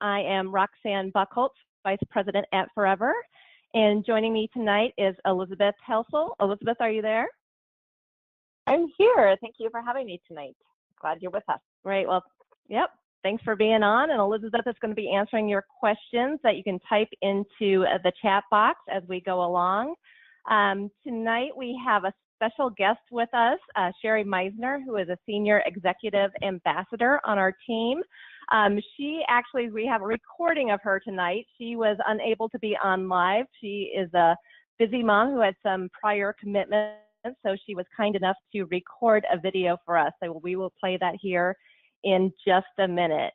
I am Roxanne Buchholz, Vice President at Forever, and joining me tonight is Elizabeth Helsel. Elizabeth, are you there? I'm here. Thank you for having me tonight. Glad you're with us. Great. Well, yep. Thanks for being on. And Elizabeth is going to be answering your questions that you can type into the chat box as we go along. Tonight we have a special guest with us, Sheri Meissner, who is a Senior Executive Ambassador on our team. We have a recording of her tonight. She was unable to be on live. She is a busy mom who had some prior commitments, so she was kind enough to record a video for us. So we will play that here in just a minute.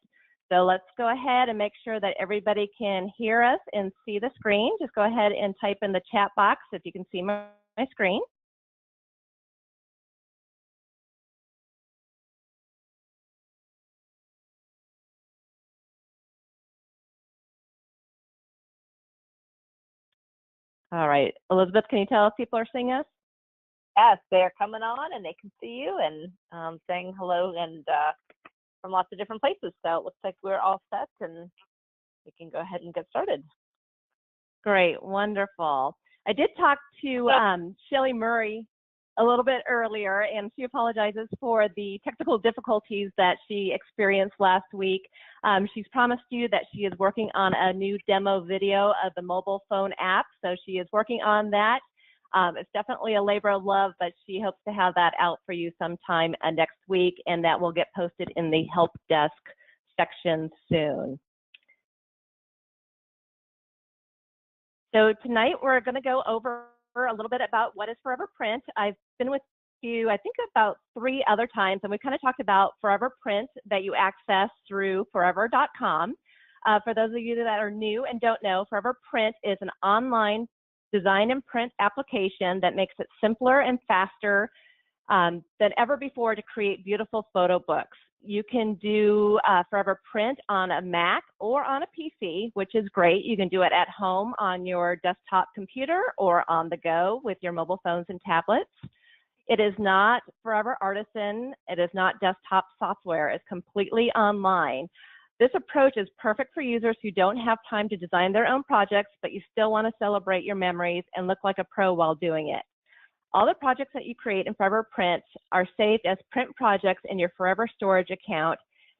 So let's go ahead and make sure that everybody can hear us and see the screen. Just go ahead and type in the chat box if you can see my screen. All right, Elizabeth, can you tell if people are seeing us? Yes, they're coming on and they can see you and saying hello and from lots of different places. So it looks like we're all set and we can go ahead and get started. Great, wonderful. I did talk to Shelly Murray a little bit earlier, and she apologizes for the technical difficulties that she experienced last week. She's promised you that she is working on a new demo video of the mobile phone app, so she is working on that. It's definitely a labor of love, but she hopes to have that out for you sometime next week, and that will get posted in the help desk section soon. So tonight we're going to go over a little bit about what is Forever Print. I've been with you, I think, about 3 other times, and we kind of talked about Forever Print that you access through forever.com. For those of you that are new and don't know, Forever Print is an online design and print application that makes it simpler and faster than ever before to create beautiful photo books. You can do Forever Print on a Mac or on a PC, which is great. You can do it at home on your desktop computer or on the go with your mobile phones and tablets. It is not Forever Artisan. It is not desktop software. It's completely online. This approach is perfect for users who don't have time to design their own projects, but you still want to celebrate your memories and look like a pro while doing it. All the projects that you create in Forever Print are saved as print projects in your Forever storage account,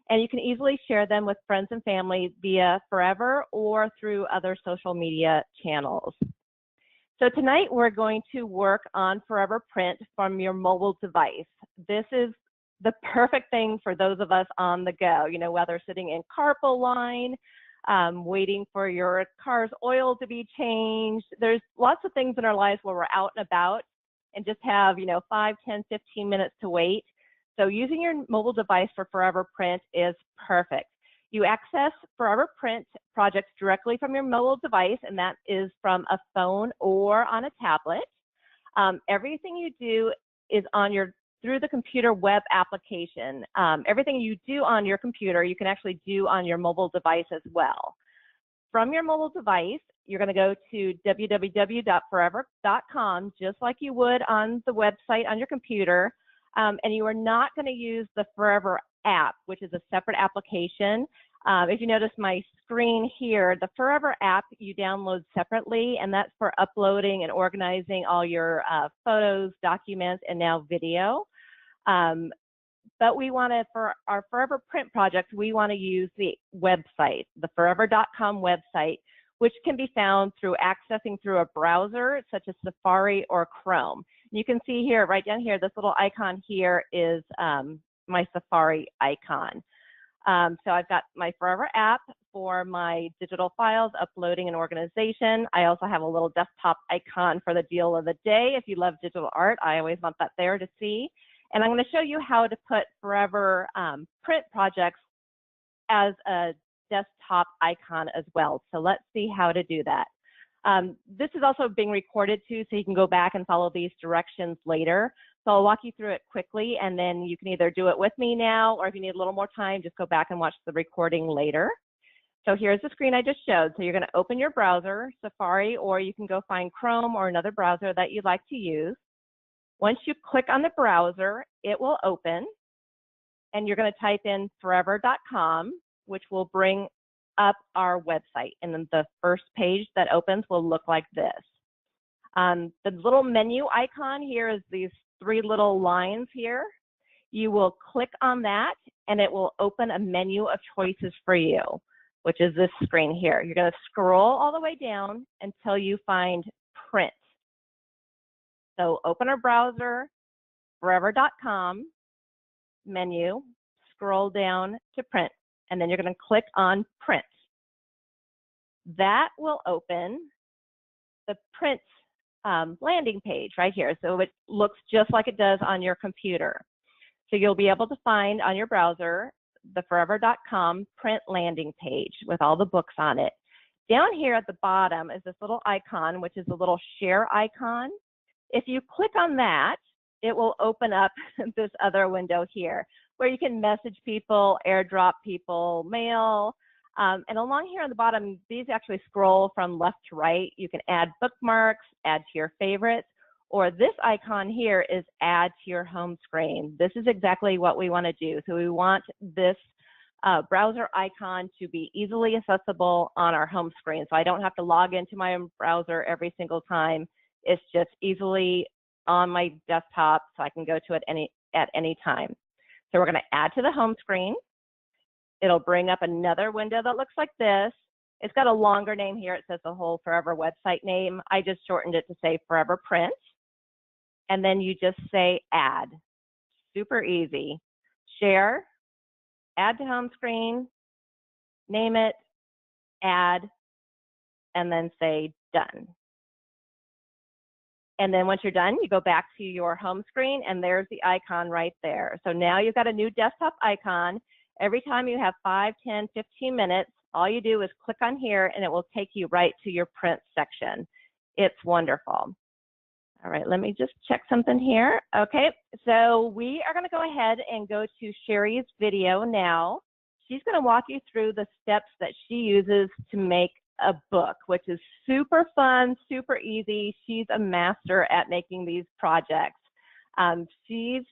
and you can easily share them with friends and family via Forever or through other social media channels. So tonight we're going to work on Forever Print from your mobile device. This is the perfect thing for those of us on the go, you know, whether sitting in carpool line, waiting for your car's oil to be changed. There's lots of things in our lives where we're out and about and just have, 5, 10, 15 minutes to wait. So using your mobile device for Forever Print is perfect. You access Forever Print projects directly from your mobile device, and that is from a phone or on a tablet. Everything you do is through the computer web application. Everything you do on your computer, you can actually do on your mobile device as well. From your mobile device, you're going to go to www.forever.com, just like you would on the website on your computer, and you are not going to use the Forever app, which is a separate application. If you notice my screen here, the Forever app you download separately, and that's for uploading and organizing all your photos, documents, and now video. But we want to, for our Forever Print projects, we want to use the website, the forever.com website, which can be found through accessing through a browser such as Safari or Chrome. You can see here, right down here, this little icon here is my Safari icon. So I've got my Forever app for my digital files, uploading and organization. I also have a little desktop icon for the deal of the day. If you love digital art, I always want that there to see. And I'm going to show you how to put Forever Print projects as a desktop icon as well. So let's see how to do that. This is also being recorded too, so you can go back and follow these directions later. So I'll walk you through it quickly, and then you can either do it with me now, or if you need a little more time, just go back and watch the recording later. So here's the screen I just showed. So you're going to open your browser, Safari, or you can go find Chrome or another browser that you'd like to use. Once you click on the browser, it will open, and you're going to type in forever.com, which will bring up our website. And then the first page that opens will look like this. The little menu icon here is these 3 little lines here. You will click on that and it will open a menu of choices for you, which is this screen here. You're going to scroll all the way down until you find print. So open our browser, forever.com menu, scroll down to print, and then you're going to click on print. That will open the print landing page right here. So it looks just like it does on your computer. So you'll be able to find on your browser the forever.com print landing page with all the books on it. Down here at the bottom is this little icon, which is a little share icon. If you click on that, it will open up this other window here where you can message people, airdrop people, mail. And along here on the bottom, these actually scroll from left to right. You can add bookmarks, add to your favorites, or this icon here is add to your home screen. This is exactly what we want to do. So we want this browser icon to be easily accessible on our home screen. So I don't have to log into my browser every single time. It's just easily on my desktop so I can go to it at any time. So we're going to add to the home screen. It'll bring up another window that looks like this. It's got a longer name here. It says the whole Forever website name. I just shortened it to say Forever Print. And then you just say add. Super easy. Share, add to home screen, name it, add, and then say done. And then once you're done, you go back to your home screen and there's the icon right there. So now you've got a new desktop icon. Every time you have 5, 10, 15 minutes, all you do is click on here and it will take you right to your print section. It's wonderful. All right, let me just check something here. Okay, so we are going to go ahead and go to Sheri's video now. She's going to walk you through the steps that she uses to make a book, which is super fun, super easy. She's a master at making these projects. She's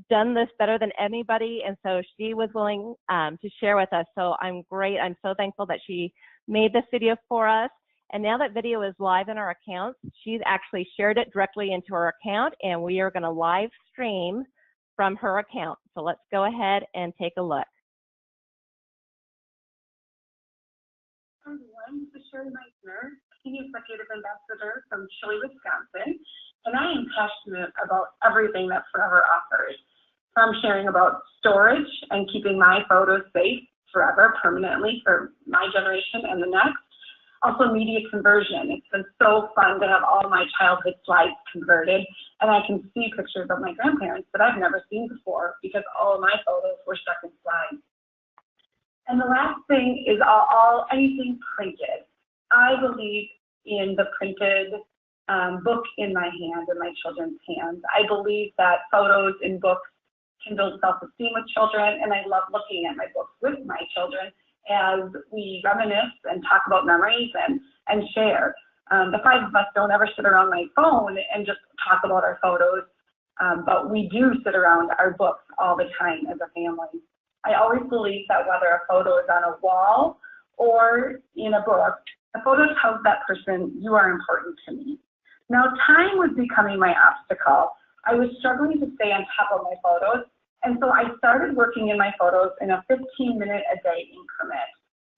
done this better than anybody, and so she was willing to share with us. So I'm so thankful that she made this video for us. And now that video is live in our account, she's actually shared it directly into her account, and we are going to live stream from her account. So let's go ahead and take a look. Everyone, this is Sheri Meissner, Senior Executive Ambassador from Chile, Wisconsin, and I am passionate about everything that Forever offers, from sharing about storage and keeping my photos safe forever, permanently for my generation and the next. Also media conversion. It's been so fun to have all my childhood slides converted, and I can see pictures of my grandparents that I've never seen before because all of my photos were stuck in slides. And the last thing is anything printed. I believe in the printed book in my hand, in my children's hands. I believe that photos in books can build self-esteem with children, and I love looking at my books with my children as we reminisce and talk about memories and share. The 5 of us don't ever sit around my phone and just talk about our photos, but we do sit around our books all the time as a family. I always believe that whether a photo is on a wall or in a book, the photo tells that person, you are important to me. Now, time was becoming my obstacle. I was struggling to stay on top of my photos, and so I started working in my photos in a 15-minute-a-day increment.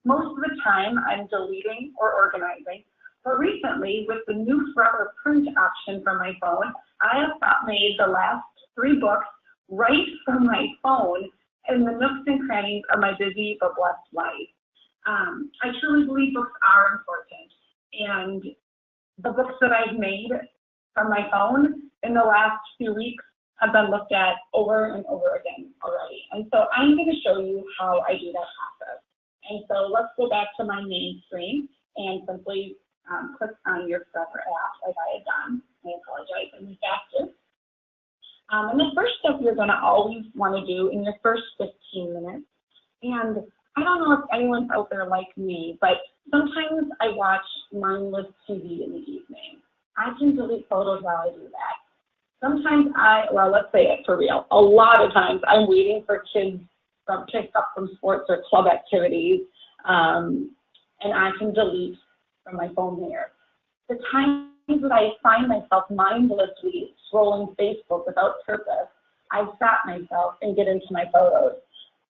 Most of the time, I'm deleting or organizing, but recently, with the new Forever Print option from my phone, I have made the last 3 books right from my phone in the nooks and crannies of my busy but blessed life. I truly believe books are important, and the books that I've made from my phone in the last few weeks have been looked at over and over again already. And so I'm going to show you how I do that process. And so let's go back to my main screen and simply click on your Forever app like I had done. I apologize, I moved faster. And the first step you're going to always want to do in your first 15 minutes, and I don't know if anyone's out there like me, but sometimes I watch mindless TV in the evening. I can delete photos while I do that. Sometimes let's say it for real, a lot of times I'm waiting for kids from sports or club activities and I can delete from my phone there. The times that I find myself mindlessly scrolling Facebook without purpose, I stop myself and get into my photos.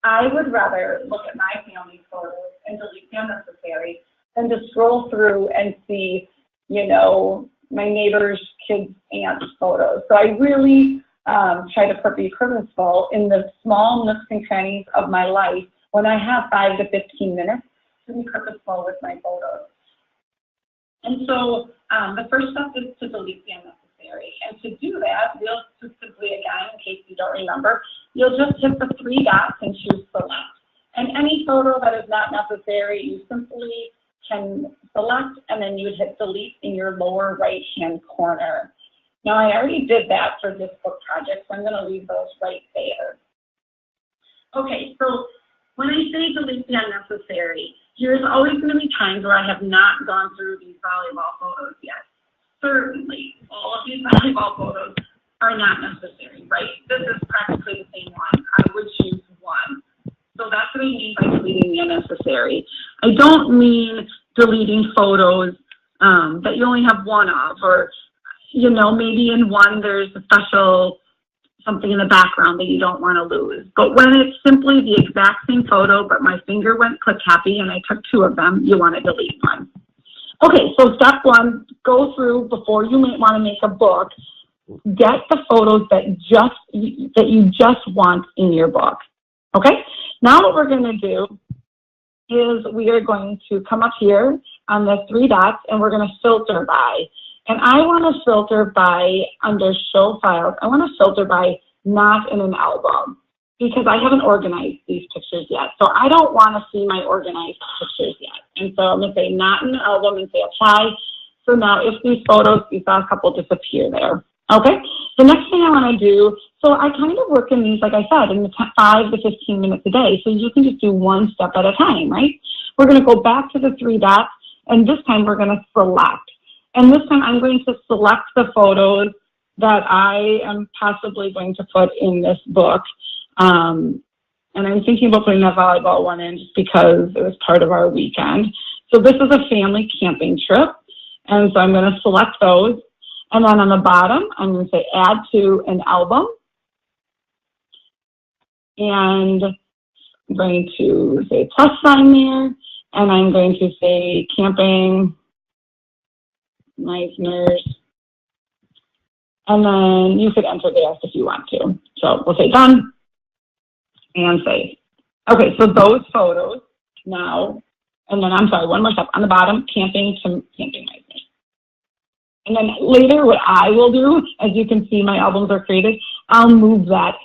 I would rather look at my family photos and delete the unnecessary than to scroll through and see, you know, my neighbor's kids' aunt's photos. So I really try to be purposeful in the small nooks and crannies of my life when I have 5 to 15 minutes to be purposeful with my photos. And so the first step is to delete the unnecessary. And to do that, we'll just simply, again, in case you don't remember, you'll just hit the 3 dots and choose select. And any photo that is not necessary, you simply can select, and then you would hit delete in your lower right-hand corner. Now, I already did that for this book project, so I'm going to leave those right there. Okay, so when I say delete the unnecessary, there's always going to be times where I have not gone through these volleyball photos yet. Certainly, all of these volleyball photos are not necessary, right? This is practically the same one. I would choose one. So that's what I mean by deleting the unnecessary. I don't mean deleting photos that you only have one of, or, you know, maybe in one there's a special something in the background that you don't want to lose. But when it's simply the exact same photo, but my finger went click happy and I took 2 of them, you want to delete one. Okay, so step 1, go through before you might want to make a book. Get the photos that you just want in your book. Okay, now what we're going to do is we are going to come up here on the 3 dots and we're going to filter by. And I want to filter by under show files. I want to filter by not in an album because I haven't organized these pictures yet. So I don't want to see my organized pictures yet. And so I'm going to say not in an album and say apply. So now if these photos, you saw a couple disappear there. Okay, the next thing I want to do, so I kind of work in these, like I said, in the 5 to 15 minutes a day. So you can just do one step at a time, right? We're going to go back to the 3 dots, and this time we're going to select. And this time I'm going to select the photos that I am possibly going to put in this book. And I'm thinking about putting that volleyball one in just because it was part of our weekend. So this is a family camping trip. And so I'm going to select those. And then on the bottom, I'm going to say add to an album. And I'm going to say plus sign there. And I'm going to say camping Meissner's. And then you could enter the rest if you want to. So we'll say done and save. Okay, so those photos now, and then I'm sorry, one more step on the bottom, camping to camping Meissner's. And then later what I will do, as you can see my albums are created, I'll move that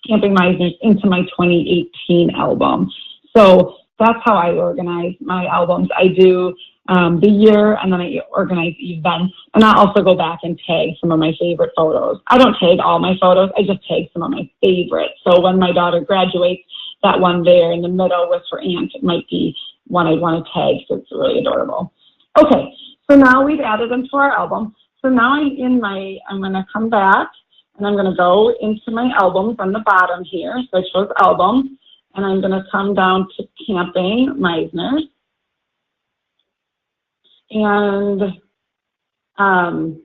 camping Meissner's into my 2018 album. So that's how I organize my albums. I do the year, and then I organize events, and I also go back and tag some of my favorite photos. I don't tag all my photos, I just tag some of my favorites. So when my daughter graduates, that one there in the middle with her aunt, it might be one I want to tag, so it's really adorable. Okay, so now we've added them to our album. So now I'm going to come back, and I'm going to go into my albums on the bottom here. So I chose albums, and I'm going to come down to camping Meissner's. And, oh,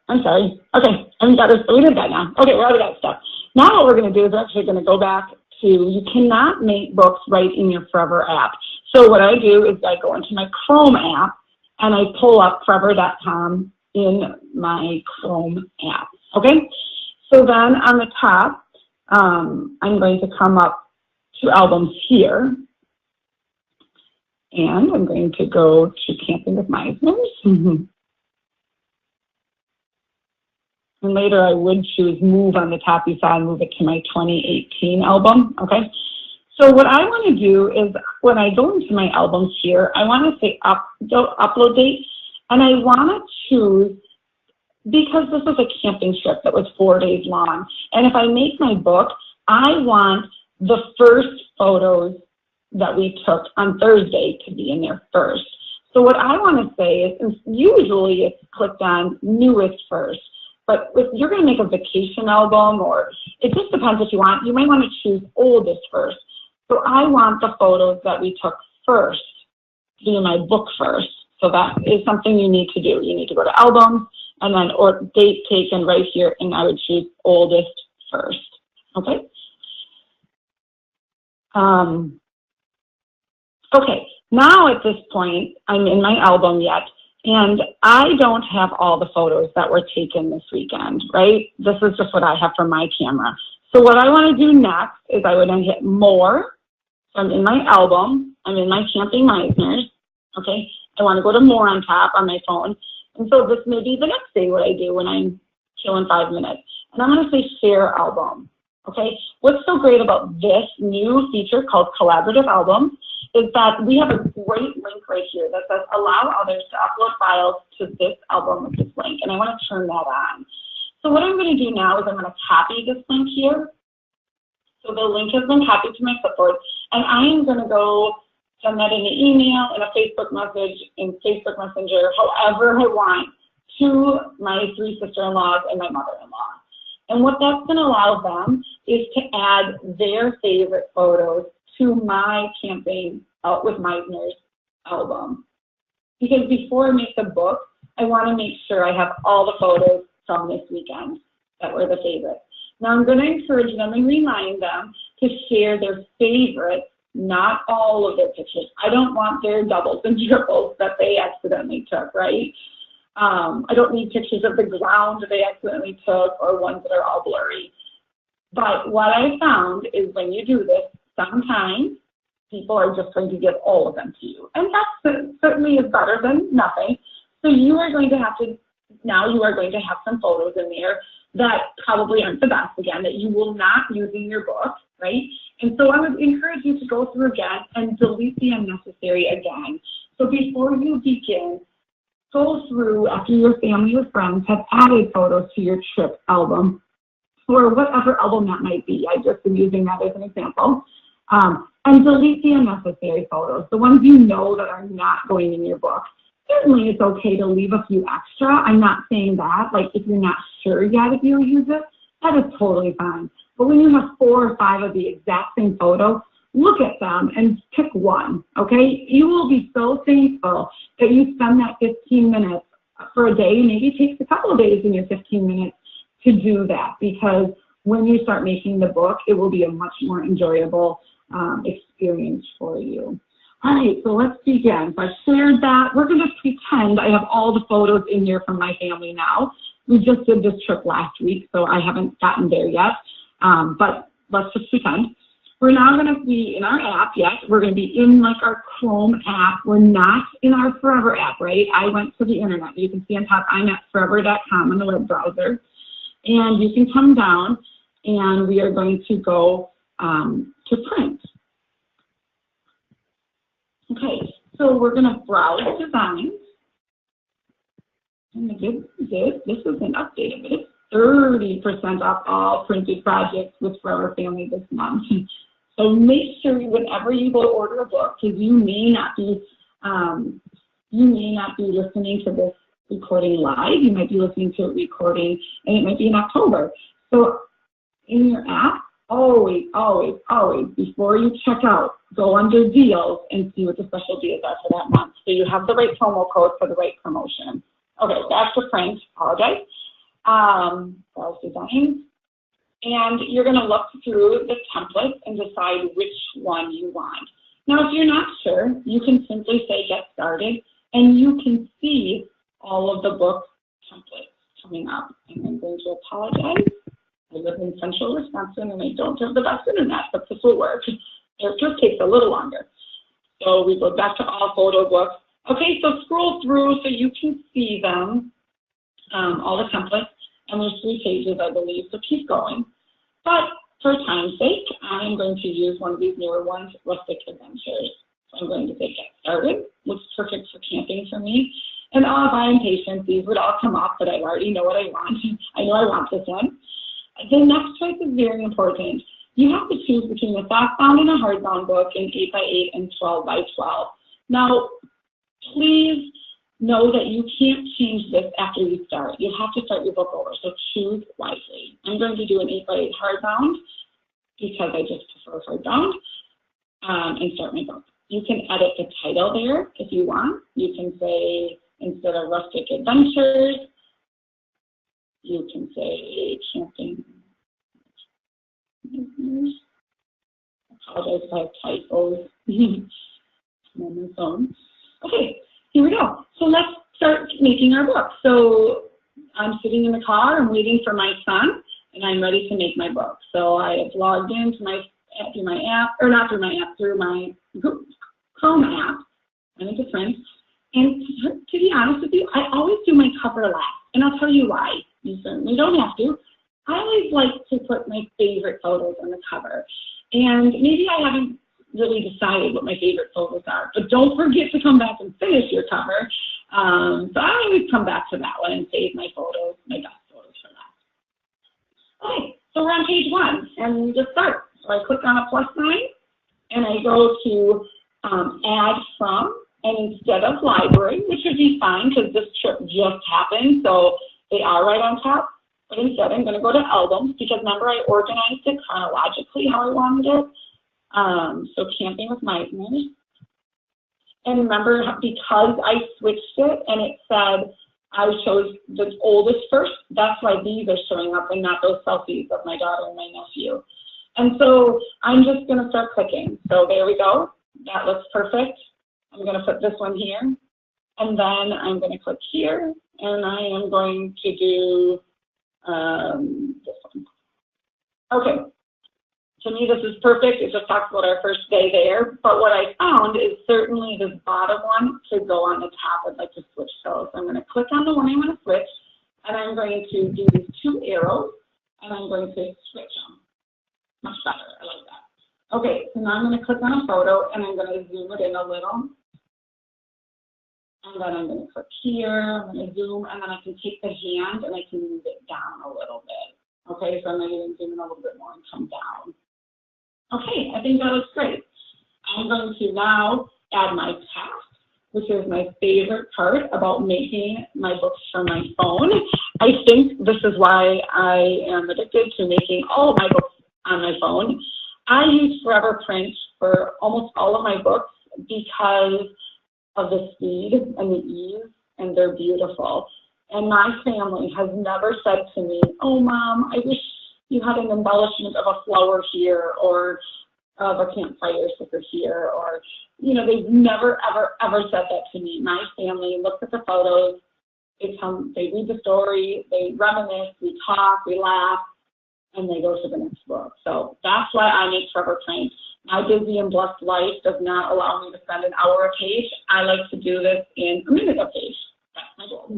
I'm sorry. Okay, we did that now. Okay, we're out of that stuff. Now what we're going to do is we're actually going to go back to, you cannot make books right in your Forever app. So what I do is I go into my Chrome app and I pull up forever.com in my Chrome app. Okay, so then on the top, I'm going to come up to albums here. And I'm going to go to Camping with Meissner's. And later I would choose move on the top. You saw I move it to my 2018 album. Okay. So what I want to do is when I go into my albums here, I want to say upload date. And I want to choose, because this is a camping trip that was 4 days long. And if I make my book, I want the first photos that we took on Thursday to be in there first. So what I want to say is usually it's clicked on newest first, but if you're going to make a vacation album, or it just depends what you want, you might want to choose oldest first. So I want the photos that we took first to be in my book first. So that is something you need to do. You need to go to albums and then or date taken right here, and I would choose oldest first. Okay. Okay. Now at this point, I'm in my album yet, and I don't have all the photos that were taken this weekend, right? This is just what I have from my camera. So what I want to do next is I would then hit more. So I'm in my album. I'm in my Camping Meissners. Okay. I want to go to more on top on my phone. And so this may be the next day what I do when I'm chilling 5 minutes. And I'm going to say share album. Okay. What's so great about this new feature called collaborative albums is that we have a great link right here that says allow others to upload files to this album with this link. And I want to turn that on. So what I'm going to do now is I'm going to copy this link here. So the link has been copied to my clipboard, and I am going to go send that in an email, in a Facebook message, in Facebook Messenger, however I want, to my 3 sister-in-laws and my mother-in-law. And what that's going to allow them is to add their favorite photos to my Camping Out with Meissners album. Because before I make the book, I want to make sure I have all the photos from this weekend that were the favorites. Now I'm going to encourage them and remind them to share their favorites, not all of their pictures. I don't want their doubles and triples that they accidentally took, right? I don't need pictures of the ground that they accidentally took or ones that are all blurry. But what I found is when you do this, sometimes people are just going to give all of them to you. And that certainly is better than nothing. So you are going to have to, now you are going to have some photos in there that probably aren't the best, again, that you will not use in your book, right? And so I would encourage you to go through again and delete the unnecessary again. So before you begin, go through after your family or friends have added photos to your trip album or whatever album that might be. I just am using that as an example. And delete the unnecessary photos, the ones you know that are not going in your book. Certainly it's okay to leave a few extra. I'm not saying that, like if you're not sure yet if you'll use it, that is totally fine. But when you have 4 or 5 of the exact same photo, look at them and pick one, okay? You will be so thankful that you spend that 15 minutes for a day. Maybe it takes a couple of days in your 15 minutes to do that, because when you start making the book, it will be a much more enjoyable experience for you. All right, so let's begin. So I shared that. We're going to pretend I have all the photos in here from my family now. We just did this trip last week, so I haven't gotten there yet. But let's just pretend. We're now going to be in our app, yes. We're going to be in like our Chrome app. We're not in our Forever app, right? I went to the internet. You can see on top, I'm at forever.com on the web browser. And you can come down, and we are going to go to print. Okay, so we're going to browse designs. And the good news, this is an update, but it's 30% off all printed projects with Forever Family this month. So make sure whenever you go to order a book, because you may not be listening to this recording live. You might be listening to a recording, and it might be in October. So in your app, always, always, always, before you check out, go under deals and see what the special deals are for that month. So you have the right promo code for the right promotion. Okay, back to print. Apologize. Browse designs. And you're going to look through the templates and decide which one you want. Now, if you're not sure, you can simply say get started, and you can see all of the book templates coming up. And I'm going to apologize. I live in central Wisconsin, and I don't have the best internet, but this will work. It just takes a little longer. So we go back to all photo books. Okay, so scroll through so you can see them, all the templates. And there's 3 pages, I believe, so keep going. But for time's sake, I'm going to use one of these newer ones, Rustic Adventures. So I'm going to say get started. Looks perfect for camping for me. And oh, if I'm patient, these would all come up, but I already know what I want. I know I want this one. The next choice is very important. You have to choose between a softbound and a hardbound book in 8x8 and 12x12. Now, please know that you can't change this after you start. You have to start your book over, so choose wisely. I'm going to do an 8x8 hardbound because I just prefer hardbound. and start my book. You can edit the title there if you want. You can say, instead of Rustic Adventures, you can say Camping. I apologize if I have typos on my phone. Okay, here we go. So let's start making our book. So I'm sitting in the car, I'm waiting for my son, and I'm ready to make my book. So I have logged into through my app, or not through my app, through my Chrome app. I make a print. And to be honest with you, I always do my cover last, and I'll tell you why. You certainly don't have to. I always like to put my favorite photos on the cover. And maybe I haven't really decided what my favorite photos are, but don't forget to come back and finish your cover. So I always come back to that one and save my photos, my best photos for that. Okay, so we're on page 1, and just start. So I click on a plus sign, and I go to add from, and instead of library, which would be fine because this trip just happened, so they are right on top. But instead, I'm going to go to albums because remember I organized it chronologically how I wanted it. So Camping with Meissner. And remember, because I switched it and it said I chose the oldest first, that's why these are showing up and not those selfies of my daughter and my nephew. And so I'm just going to start clicking. So there we go. That looks perfect. I'm going to put this one here. And then I'm going to click here. And I am going to do this one. Okay. To me, this is perfect. It just talks about our first day there. But what I found is certainly this bottom one should go on the top. I'd like to switch those. So I'm going to click on the one I want to switch. And I'm going to do these 2 arrows. And I'm going to switch them. Much better. I like that. Okay. So now I'm going to click on a photo. And I'm going to zoom it in a little. And then I'm going to click here. I'm going to zoom. And then I can take the hand and I can move it down a little bit. Okay. So I'm going to zoom in a little bit more and come down. Okay, I think that looks great. I'm going to now add my text, which is my favorite part about making my books from my phone. I think this is why I am addicted to making all of my books on my phone. I use Forever Print for almost all of my books because of the speed and the ease, and they're beautiful. And my family has never said to me, oh, Mom, I wish you had an embellishment of a flower here or of a campfire sticker here, or, you know, they've never, ever, ever said that to me. My family looks at the photos, they read the story, they reminisce, we talk, we laugh, and they go to the next book. So that's why I make Forever Print. My busy and blessed life does not allow me to spend an hour a page. I like to do this in a minute a page. That's my goal.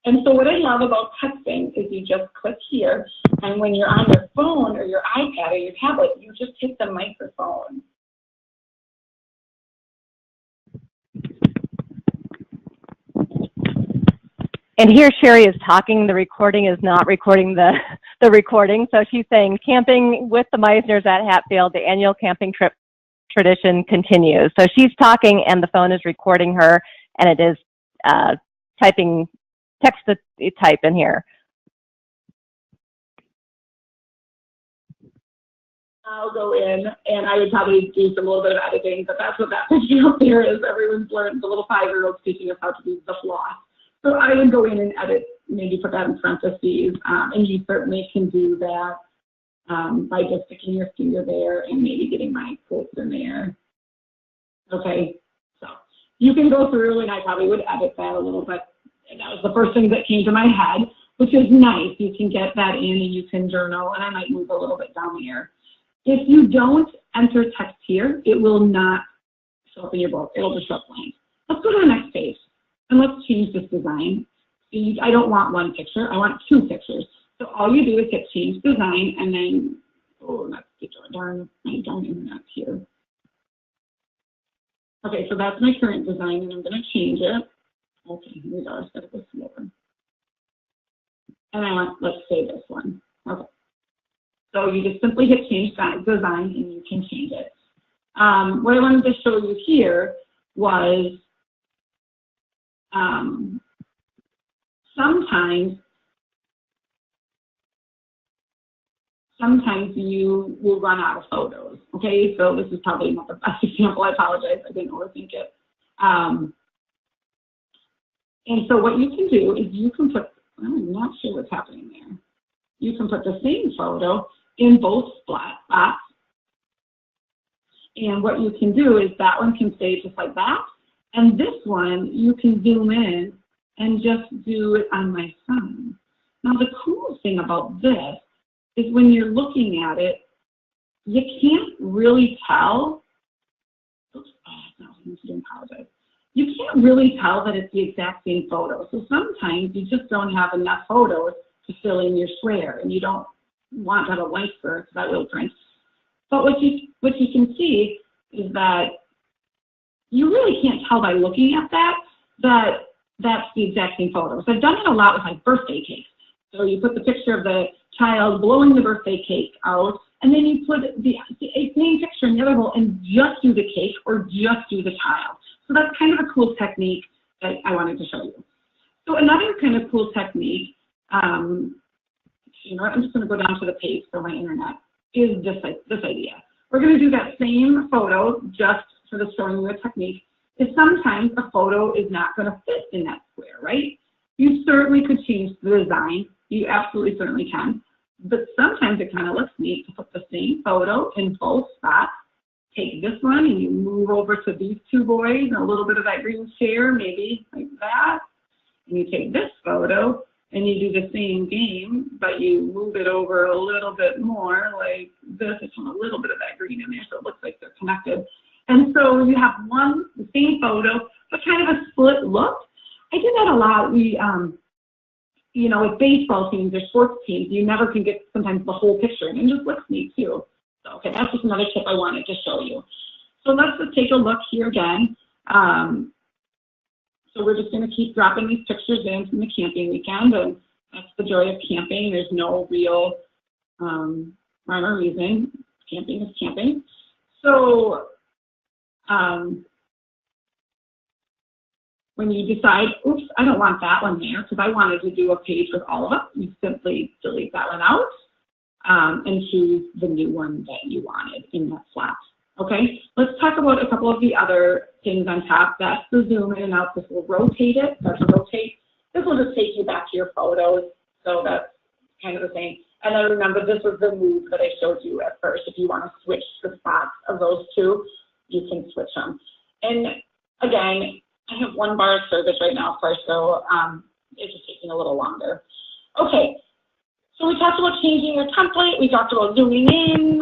And so what I love about texting is you just click here, and when you're on your phone or your iPad or your tablet, you just hit the microphone. And here Sheri is talking. The recording is not recording the recording. So she's saying, camping with the Meissners at Hatfield, the annual camping trip tradition continues. So she's talking and the phone is recording her, and it is typing text to type in here. I'll go in, and I would probably do some little bit of editing, but that's what that picture up there is. Everyone's learned, the little 5-year-old teaching us how to do the floss. So I would go in and edit, maybe put that in parentheses, and you certainly can do that by just sticking your finger there and maybe getting my quotes in there. Okay, so you can go through, and I probably would edit that a little bit. And that was the first thing that came to my head, which is nice. You can get that in and you can journal, and I might move a little bit down here. If you don't enter text here, it will not show up in your book. It'll just show up blank. Let's go to the next page, and let's change this design. I don't want 1 picture. I want 2 pictures. So all you do is hit change design, and then, oh, that's the darn internet here. Okay, so that's my current design, and I'm going to change it. Okay, here we go. I've got to go slower. And I want, let's say this one. Okay. So you just simply hit change design and you can change it. What I wanted to show you here was sometimes sometimes you will run out of photos, okay? So this is probably not the best example. I apologize. I didn't overthink it. And so what you can do is you can put, I'm not sure what's happening there. You can put the same photo in both spots. And what you can do is that one can stay just like that. And this one, you can zoom in and just do it on my phone. Now, the cool thing about this is when you're looking at it, you can't really tell. Oops, no, I didn't apologize. You can't really tell that it's the exact same photo. So sometimes you just don't have enough photos to fill in your square, and you don't want to have a blank square because that will print. But what you can see is that you really can't tell by looking at that that's the exact same photo. So I've done it a lot with my birthday cakes. So you put the picture of the child blowing the birthday cake out, and then you put the same picture in the other bowl and just do the cake or just do the child. So that's kind of a cool technique that I wanted to show you. So another kind of cool technique, you know, I'm just going to go down to the page for my internet, is this idea. We're going to do that same photo just for the showing you a technique. Is sometimes a photo is not going to fit in that square, right? You certainly could change the design. You absolutely certainly can. But sometimes it kind of looks neat to put the same photo in both spots. Take this one and you move over to these two boys and a little bit of that green chair, maybe like that. And you take this photo and you do the same game, but you move it over a little bit more like this. It's a little bit of that green in there so it looks like they're connected. And so you have the same photo, but kind of a split look. I do that a lot. We, you know, with baseball teams or sports teams, you never can get sometimes the whole picture, and it just looks neat too. So, okay, that's just another tip I wanted to show you. So let's just take a look here again. So we're just going to keep dropping these pictures in from the camping weekend, and that's the joy of camping. There's no real rhyme or reason. Camping is camping. So when you decide, oops, I don't want that one there because I wanted to do a page with all of them, you simply delete that one out and choose the new one that you wanted in that slot. Okay, let's talk about a couple of the other things on top. That's the zoom in and out. This will rotate it. That's a rotate. This will just take you back to your photos. So that's kind of the same. And then remember, this was the move that I showed you at first. If you want to switch the spots of those two, you can switch them. And again, I have 1 bar of service right now, of course, so it's just taking a little longer. Okay, so we talked about changing your template. We talked about zooming in.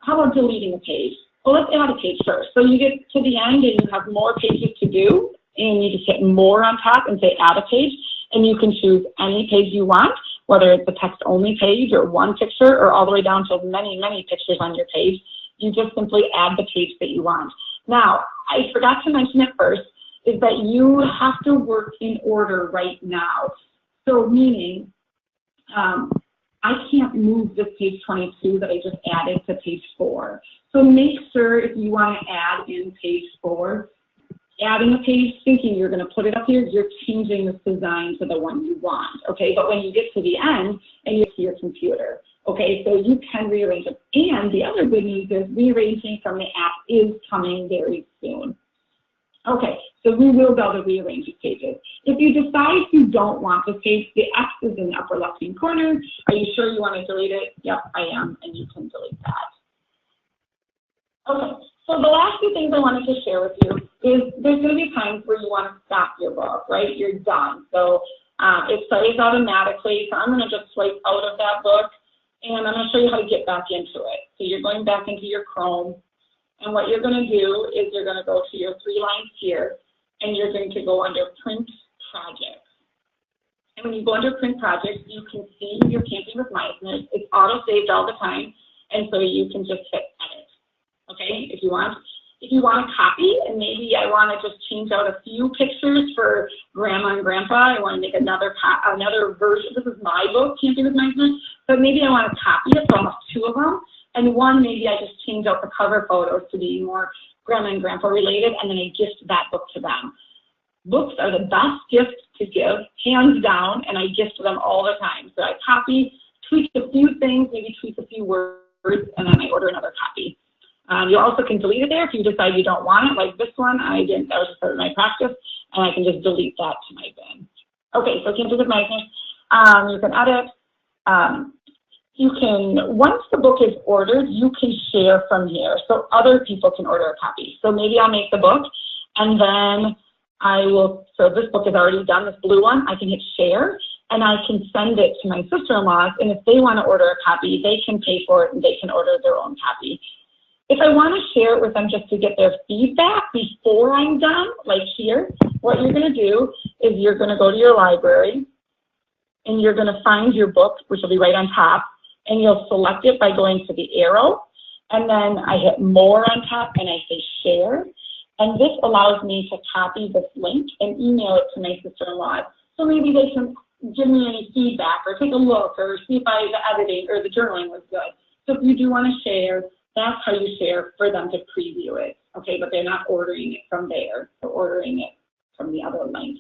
How about deleting a page? Well, let's add a page first. So you get to the end and you have more pages to do, and you just hit more on top and say add a page, and you can choose any page you want, whether it's a text-only page or 1 picture or all the way down to many, many pictures on your page. You just simply add the page that you want. Now, I forgot to mention at first, is that you have to work in order right now. So meaning, I can't move this page 22 that I just added to page 4. So make sure if you want to add in page 4, adding a page thinking you're going to put it up here, you're changing this design to the one you want, okay? But when you get to the end and you see your computer, okay, so you can rearrange it. And the other good news is rearranging from the app is coming very soon. Okay, so we will be able to rearrange these pages. If you decide you don't want this page, the X is in the upper left-hand corner. Are you sure you want to delete it? Yep, I am, and you can delete that. Okay, so the last 2 things I wanted to share with you is there's going to be times where you want to stop your book, right? You're done. So it saves automatically, so I'm going to just swipe out of that book, and I'm going to show you how to get back into it. So you're going back into your Chrome. And what you're going to do is you're going to go to your 3 lines here, and you're going to go under Print Projects. And when you go under Print Projects, you can see your Camping with Meissner. It's auto-saved all the time, and so you can just hit Edit, okay, if you want. If you want to copy, and maybe I want to just change out a few pictures for Grandma and Grandpa, I want to make another version. This is my book, Camping with Meissner, but maybe I want to copy it, so I'll have 2 of them. And one, maybe I just change out the cover photos to be more Grandma and Grandpa related, and then I gift that book to them. Books are the best gift to give, hands down, and I gift them all the time. So I copy, tweak a few things, maybe tweak a few words, and then I order another copy. You also can delete it there if you decide you don't want it, like this one. I didn't, that was just part of my practice, and I can just delete that to my bin. Okay, so Campers with Meissner. You can edit. You can, once the book is ordered, you can share from here, so other people can order a copy. So maybe I'll make the book, and then I will, so this book is already done, this blue one, I can hit share, and I can send it to my sister-in-laws, and if they want to order a copy, they can pay for it, and they can order their own copy. If I want to share it with them just to get their feedback before I'm done, like here, what you're going to do is you're going to go to your library, and you're going to find your book, which will be right on top, and you'll select it by going to the arrow, and then I hit more on top, and I say share, and this allows me to copy this link and email it to my sister-in-law. So maybe they can give me any feedback or take a look or see if the editing or the journaling was good. So if you do want to share, that's how you share for them to preview it, okay? But they're not ordering it from there. They're ordering it from the other link.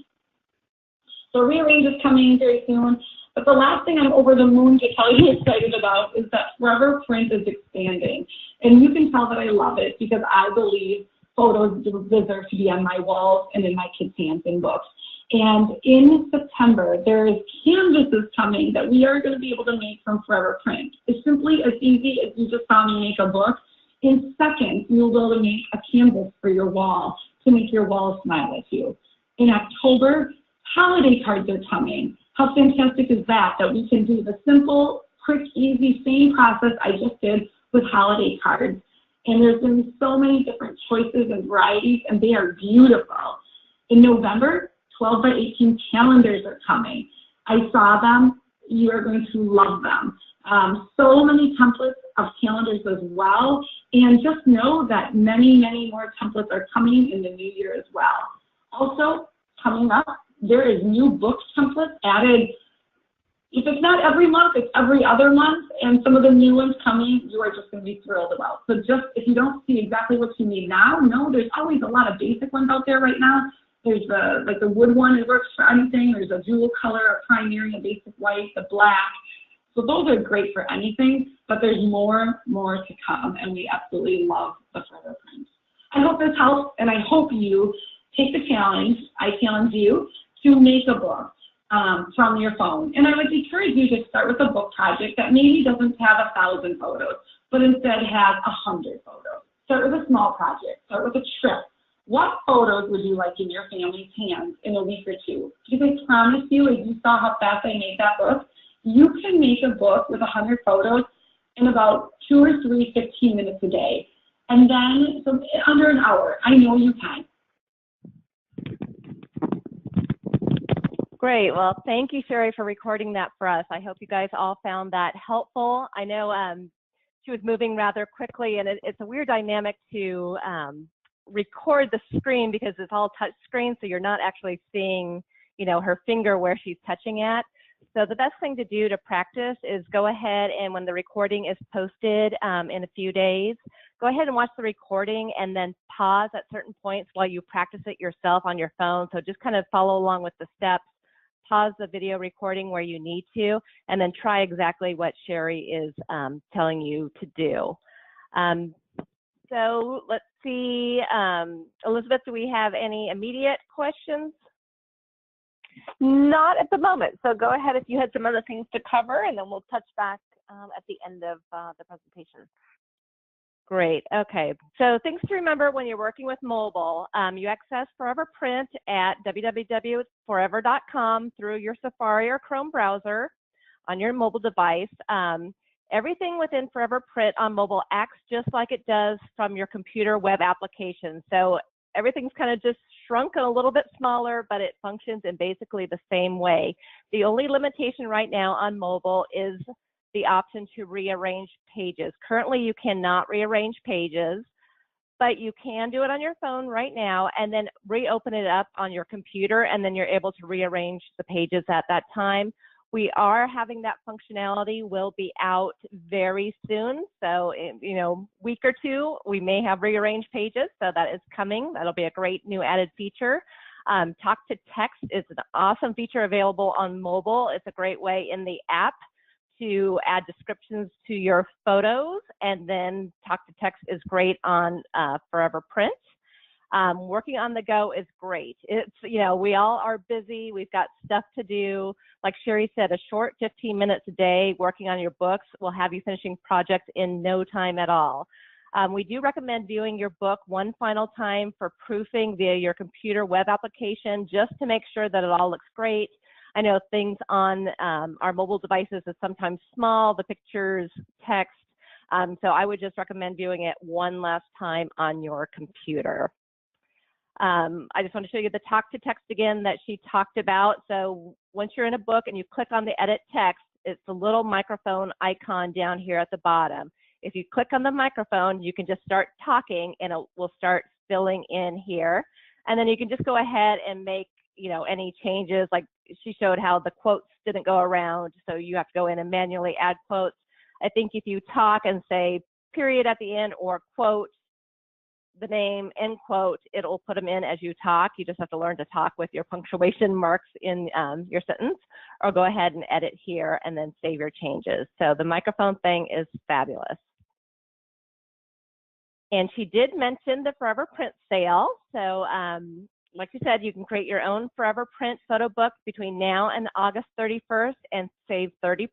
So Rearrange is coming very soon. But the last thing I'm over the moon to tell you excited about is that Forever Print is expanding. And you can tell that I love it because I believe photos deserve to be on my walls and in my kids' hands in books. And in September, there is canvases coming that we are going to be able to make from Forever Print. It's simply as easy as you just saw me make a book. In seconds, you'll be able to make a canvas for your wall to make your wall smile at you. In October, holiday cards are coming. How fantastic is that we can do the simple, quick, easy, same process I just did with holiday cards. And there's going to be so many different choices and varieties, and they are beautiful. In November, 12 by 18 calendars are coming. I saw them. You are going to love them. So many templates of calendars as well. And just know that many, many more templates are coming in the new year as well. Also, coming up, there is new book templates added. If it's not every month, it's every other month, and some of the new ones coming, you are just going to be thrilled about. So just, if you don't see exactly what you need now, no, there's always a lot of basic ones out there right now. There's the wood one, it works for anything. There's a dual color, a primary, a basic white, the black. So those are great for anything, but there's more to come, and we absolutely love the Forever Print. I hope this helps, and I hope you take the challenge. I challenge you to make a book from your phone. And I would encourage you to start with a book project that maybe doesn't have 1,000 photos, but instead has 100 photos. Start with a small project. Start with a trip. What photos would you like in your family's hands in a week or two? Because I promise you, as you saw how fast I made that book, you can make a book with 100 photos in about 2 or 3 15 minutes a day. And then under an hour. I know you can. Great. Well, thank you, Sheri, for recording that for us. I hope you guys all found that helpful. I know she was moving rather quickly, and it's a weird dynamic to record the screen because it's all touch screen, so you're not actually seeing, her finger where she's touching at. So the best thing to do to practice is go ahead and when the recording is posted in a few days, go ahead and watch the recording and then pause at certain points while you practice it yourself on your phone. So just kind of follow along with the steps. Pause the video recording where you need to, and then try exactly what Sheri is telling you to do. So let's see, Elizabeth, do we have any immediate questions? Not at the moment. So go ahead if you had some other things to cover, and then we'll touch back at the end of the presentation. Great. Okay. So things to remember when you're working with mobile. You access Forever Print at www.forever.com through your Safari or Chrome browser on your mobile device. Everything within Forever Print on mobile acts just like it does from your computer web application. So everything's kind of just shrunk and a little bit smaller, but it functions in basically the same way. The only limitation right now on mobile is the option to rearrange pages. Currently, you cannot rearrange pages, but you can do it on your phone right now and then reopen it up on your computer, and then you're able to rearrange the pages at that time. We are having that functionality, will be out very soon. So, week or two, we may have rearranged pages. So that is coming. That'll be a great new added feature. Talk to text is an awesome feature available on mobile. It's a great way in the app to add descriptions to your photos, and then talk to text is great on Forever Print. Working on the go is great. It's, you know, we all are busy. We've got stuff to do. Like Sheri said, a short 15 minutes a day working on your books will have you finishing projects in no time at all. We do recommend viewing your book one final time for proofing via your computer web application, just to make sure that it all looks great. I know things on our mobile devices is sometimes small, the pictures, text, so I would just recommend viewing it one last time on your computer. I just want to show you the talk to text again that she talked about. So once you're in a book and you click on the edit text, it's the little microphone icon down here at the bottom. If you click on the microphone, you can just start talking and it will start filling in here. And then you can just go ahead and make, you know, any changes. Like she showed how the quotes didn't go around, so you have to go in and manually add quotes. I think if you talk and say period at the end or quote, the name, end quote, it'll put them in as you talk. You just have to learn to talk with your punctuation marks in your sentence, or go ahead and edit here and then save your changes. So the microphone thing is fabulous. And she did mention the Forever Print sale. So like you said, you can create your own Forever Print photo book between now and August 31st and save 30%.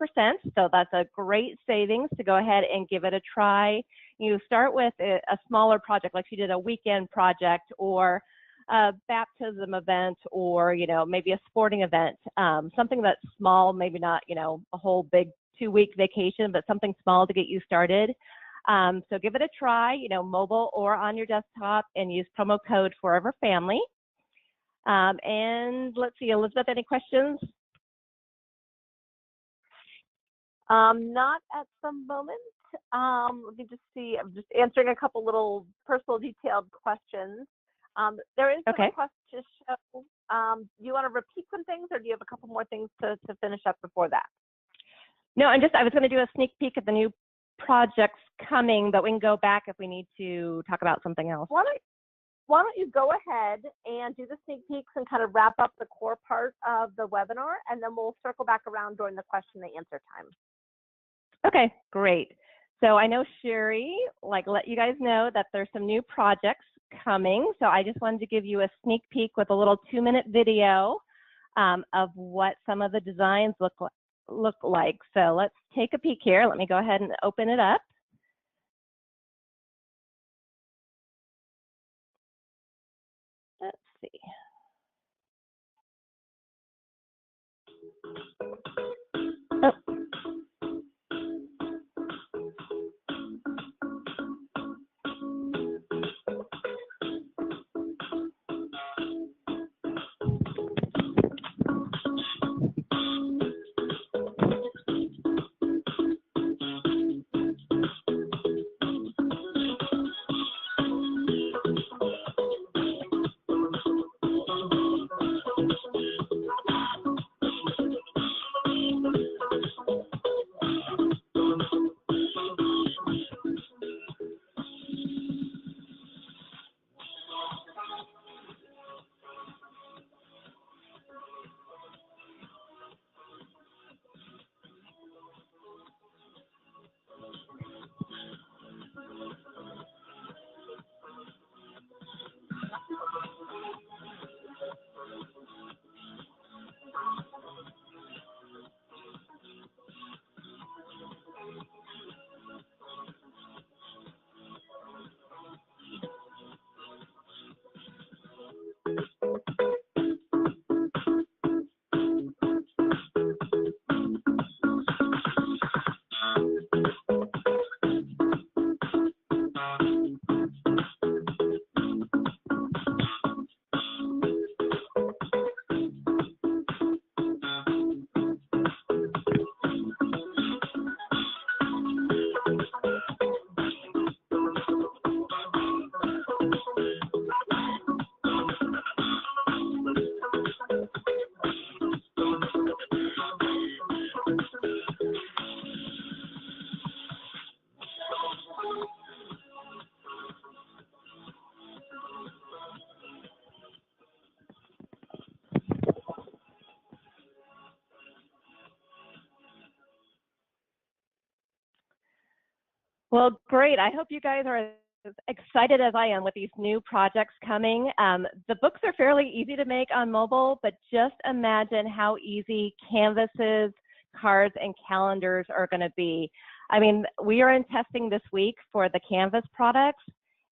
So that's a great savings to go ahead and give it a try. You start with a smaller project, like she did a weekend project or a baptism event, or, you know, maybe a sporting event, something that's small, maybe not, you know, a whole big 2-week vacation, but something small to get you started. So give it a try, you know, mobile or on your desktop, and use promo code Forever Family. And let's see, Elizabeth, any questions? Not at the moment. Let me just see. I'm just answering a couple little personal detailed questions. There is a request to show. Do you want to repeat some things, or do you have a couple more things to finish up before that? No, I was going to do a sneak peek at the new projects coming, but we can go back if we need to talk about something else. Why don't you go ahead and do the sneak peeks and kind of wrap up the core part of the webinar, and then we'll circle back around during the question and answer time. Okay, great. So I know Sheri let you guys know that there's some new projects coming. So I just wanted to give you a sneak peek with a little 2-minute video of what some of the designs look like. So let's take a peek here. Let me go ahead and open it up. Let's see. Oh. Well, great. I hope you guys are as excited as I am with these new projects coming. The books are fairly easy to make on mobile, but just imagine how easy canvases, cards, and calendars are going to be. I mean, we are in testing this week for the Canvas products,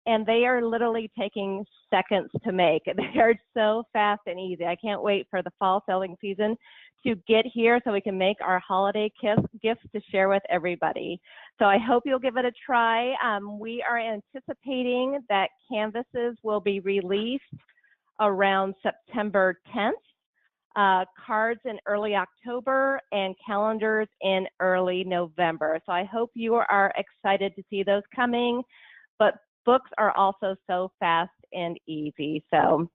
and they are literally taking seconds to make. They are so fast and easy. I can't wait for the fall selling season to get here so we can make our holiday gifts to share with everybody. So I hope you'll give it a try. We are anticipating that canvases will be released around September 10th, cards in early October, and calendars in early November. So I hope you are excited to see those coming, but books are also so fast and easy. So